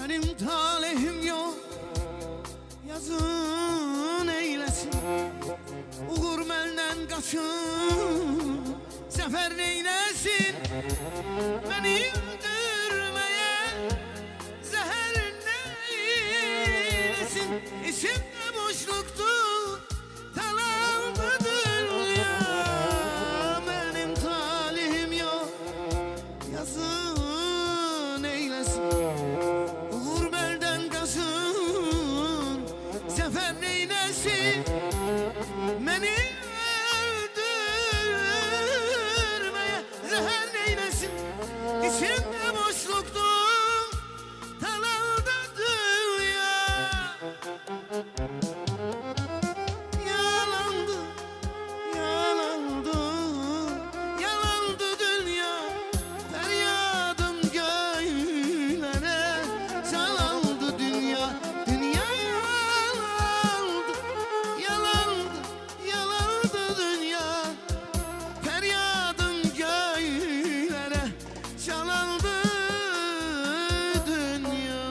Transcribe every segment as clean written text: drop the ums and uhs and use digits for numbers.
Benim talihim yok, yazın eylesin. Uğur menden kaçın, sefer neylesin. Beni öldürmeye zehir neylesin. İçimde boşluktu, talandı dünya. Benim talihim yok, yazın eylesin. Uğur belden kaçın, sefer neylesin. Beni öldürmeye zehir neylesin. İçimde boşluktu, talandı dünya. Yalandı, yalandı, yalandı dünya. Feryadım göğlere çalandı dünya. Dünya yalandı, yalandı, yalandı dünya. Feryadım göğlere çalandı dünya.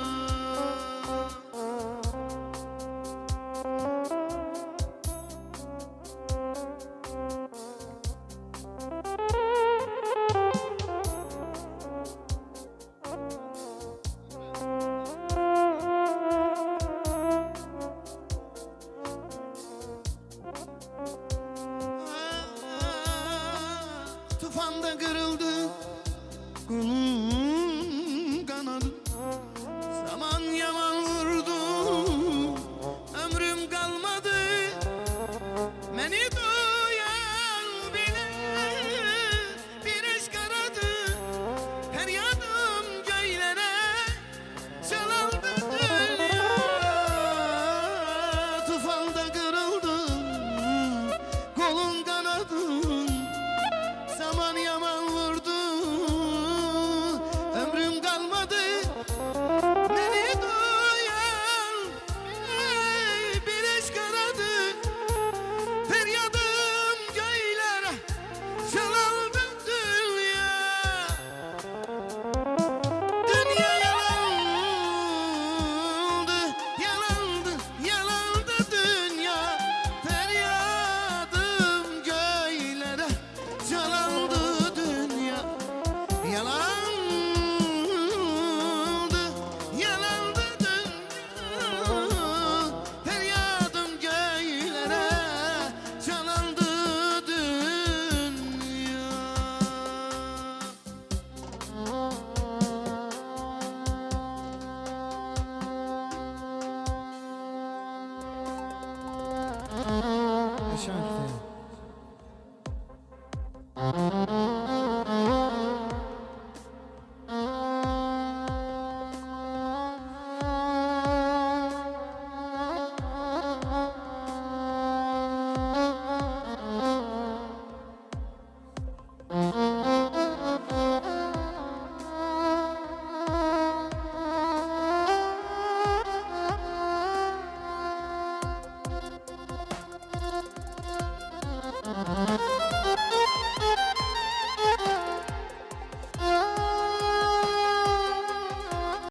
Tufanda kırıldı kulun kanadı. Zaman yaman vurdu, ömrüm kalmadı. Beni duyan bilir, bir eş karadı. Feryadım göylere çalandı dünya. Tufanda kırıldı kolun kanadın. Zaman yaman vurdu, ömrüm kalmadı. Beni duyan bir eş karadı. Feryadım göylere çalandı dünya. Dünya yalandı, yalandı, yalandı dünya. Feryadım göylere çalandı dünya. Yalandı, yalandı dünya. Feryadım göylere çalandı dünya. Yaşa işte.